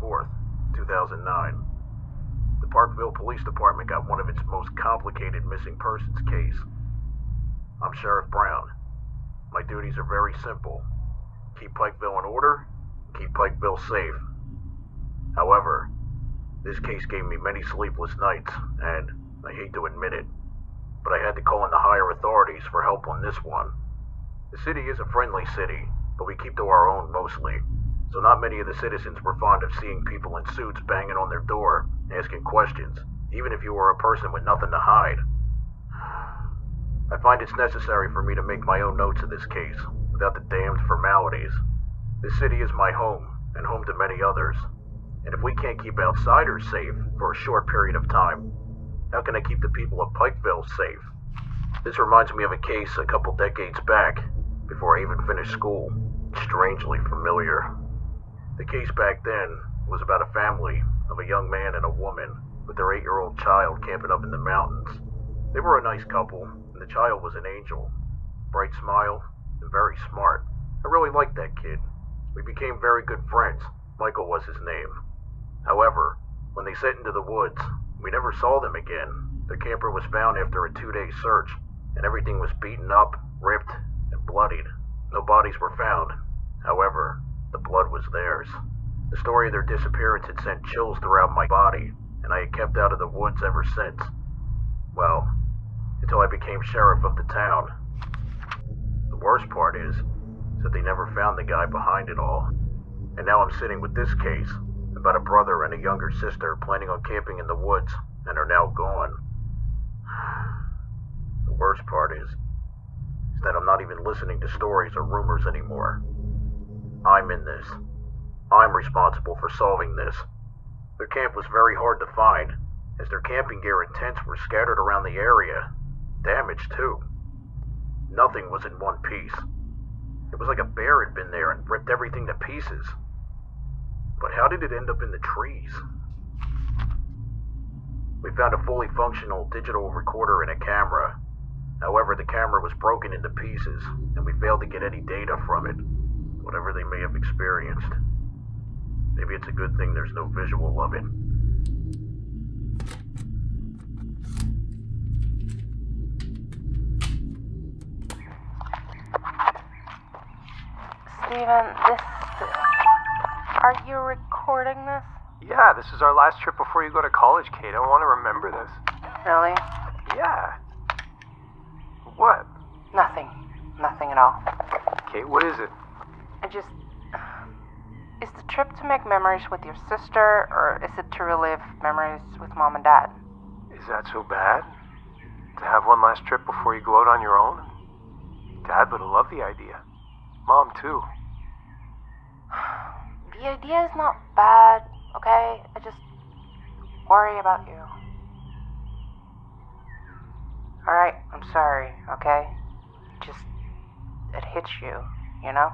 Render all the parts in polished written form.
4th, 2009. The Pikeville Police Department got one of its most complicated missing persons case. I'm Sheriff Brown. My duties are very simple. Keep Pikeville in order, keep Pikeville safe. However, this case gave me many sleepless nights, and I hate to admit it, but I had to call in the higher authorities for help on this one. The city is a friendly city, but we keep to our own mostly, so not many of the citizens were fond of seeing people in suits banging on their door, asking questions, even if you were a person with nothing to hide. I find it's necessary for me to make my own notes of this case, without the damned formalities. This city is my home, and home to many others. And if we can't keep outsiders safe for a short period of time, how can I keep the people of Pikeville safe? This reminds me of a case a couple decades back, before I even finished school. Strangely familiar. The case back then was about a family of a young man and a woman with their 8-year-old child camping up in the mountains. They were a nice couple, and the child was an angel. Bright smile, and very smart. I really liked that kid. We became very good friends. Michael was his name. However, when they set into the woods, we never saw them again. Their camper was found after a 2-day search, and everything was beaten up, ripped, and bloodied. No bodies were found. However, the blood was theirs. The story of their disappearance had sent chills throughout my body, and I had kept out of the woods ever since. Well, until I became sheriff of the town. The worst part is that they never found the guy behind it all. And now I'm sitting with this case about a brother and a younger sister planning on camping in the woods and are now gone. The worst part is that I'm not even listening to stories or rumors anymore. I'm in this. I'm responsible for solving this. Their camp was very hard to find, as their camping gear and tents were scattered around the area. Damaged, too. Nothing was in one piece. It was like a bear had been there and ripped everything to pieces. But how did it end up in the trees? We found a fully functional digital recorder and a camera. However, the camera was broken into pieces, and we failed to get any data from it, whatever they may have experienced. Maybe it's a good thing there's no visual of it. Steven, are you recording this? Yeah, this is our last trip before you go to college, Kate. I want to remember this. Really? Yeah. What? Nothing. Nothing at all. Kate, what is it? Is the trip to make memories with your sister, or is it to relive memories with Mom and Dad? Is that so bad? To have one last trip before you go out on your own? Dad would have loved the idea. Mom, too. The idea is not bad, okay? I just worry about you. Alright, I'm sorry, okay? It hits you, you know?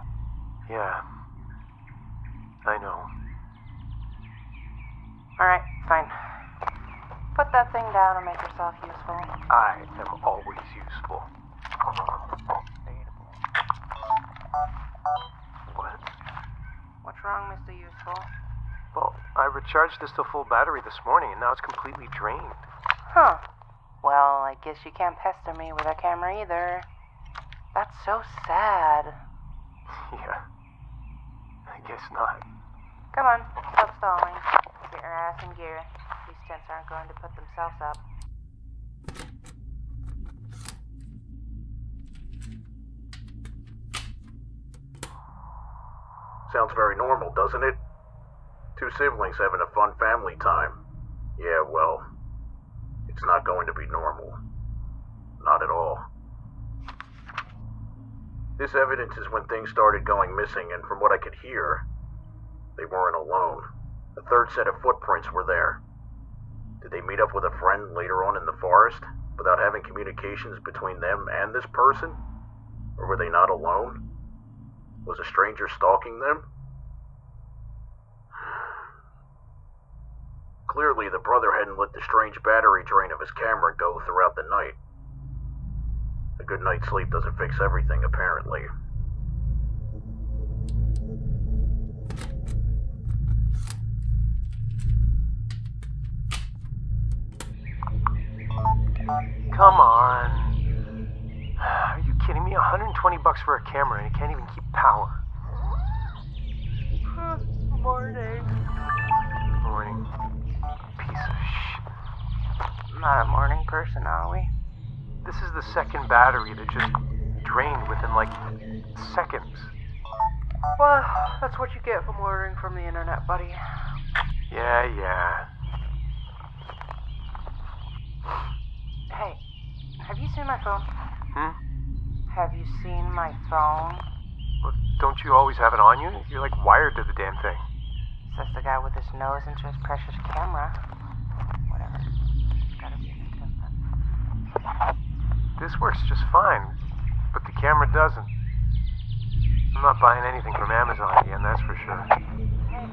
Yeah. I know. Alright, fine. Put that thing down and make yourself useful. I am always useful. What? What's wrong, Mr. Useful? Well, I recharged this to full battery this morning, and now it's completely drained. Huh. Well, I guess you can't pester me with a camera either. That's so sad. Yeah. I guess not. Come on, stop stalling. Get your ass in gear. These tents aren't going to put themselves up. Sounds very normal, doesn't it? Two siblings having a fun family time. Yeah, well, it's not going to be normal. Not at all. This evidence is when things started going missing, and from what I could hear, they weren't alone. A third set of footprints were there. Did they meet up with a friend later on in the forest, without having communications between them and this person? Or were they not alone? Was a stranger stalking them? Clearly, the brother hadn't let the strange battery drain of his camera go throughout the night. A good night's sleep doesn't fix everything, apparently. Come on. Are you kidding me? $120 for a camera and it can't even keep power. Morning. Morning. Piece of shit. Not a morning person, are we? This is the second battery that just drained within like seconds. Well, that's what you get from ordering from the internet, buddy. Yeah. Hey, have you seen my phone? Hmm? Have you seen my phone? Well, don't you always have it on you? You're like wired to the damn thing. Says the guy with his nose into his precious camera. Whatever. It's gotta be an attempt. This works just fine, but the camera doesn't. I'm not buying anything from Amazon again, that's for sure. Hey,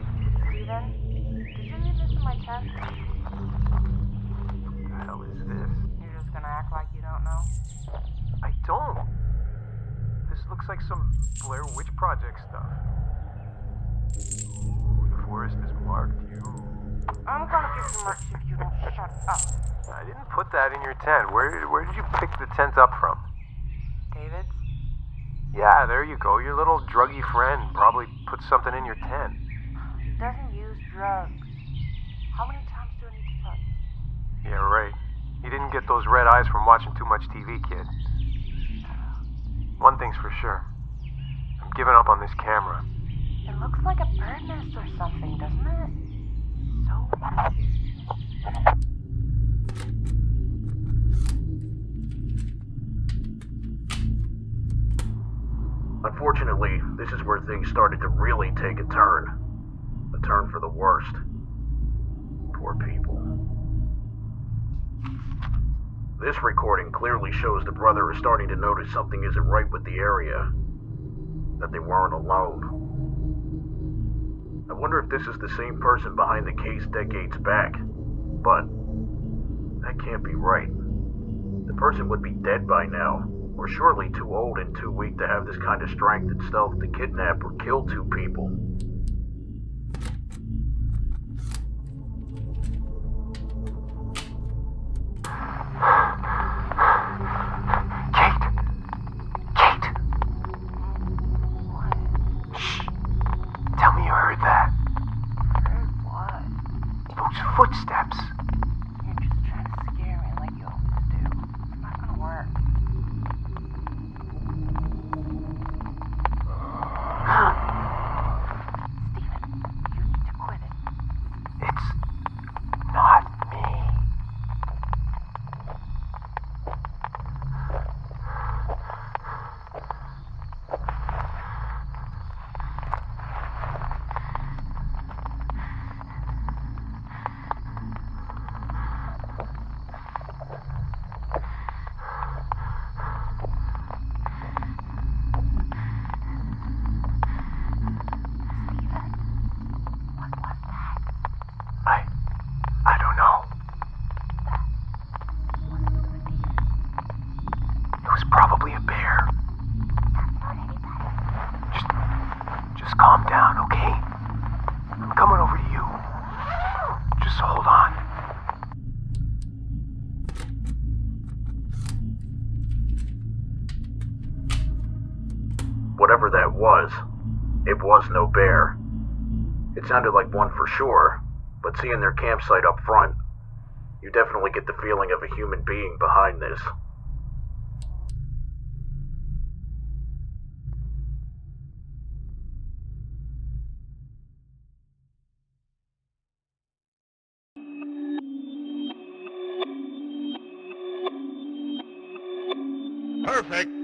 Steven, did you read this in my text? What the hell is this? You're just gonna act like you don't know? I don't. This looks like some Blair Witch Project stuff. Ooh, the forest is marked. I'm gonna give you merch if you don't shut up. I didn't put that in your tent. Where did you pick the tent up from? David's? Yeah, there you go. Your little druggy friend probably put something in your tent. He doesn't use drugs. How many times do I need to tell you? Yeah, right. You didn't get those red eyes from watching too much TV, kid. One thing's for sure. I'm giving up on this camera. It looks like a bird nest or something, doesn't it? So weird. Unfortunately, this is where things started to really take a turn. A turn for the worst. Poor people. This recording clearly shows the brother is starting to notice something isn't right with the area. That they weren't alone. I wonder if this is the same person behind the case decades back. But that can't be right. The person would be dead by now, or surely too old and too weak to have this kind of strength and stealth to kidnap or kill two people. Kate! What? Shh! Tell me you heard that. Heard what? Those footsteps. You're just trying to scare me like you always do. It's not gonna work. Steven, you need to quit it. It's not me. What was that? I don't know. It was probably a bear. That's not any better. Just calm down, okay? I'm coming over to you. Just hold on. Whatever that was, it was no bear. It sounded like one for sure, but seeing their campsite up front, you definitely get the feeling of a human being behind this. Perfect.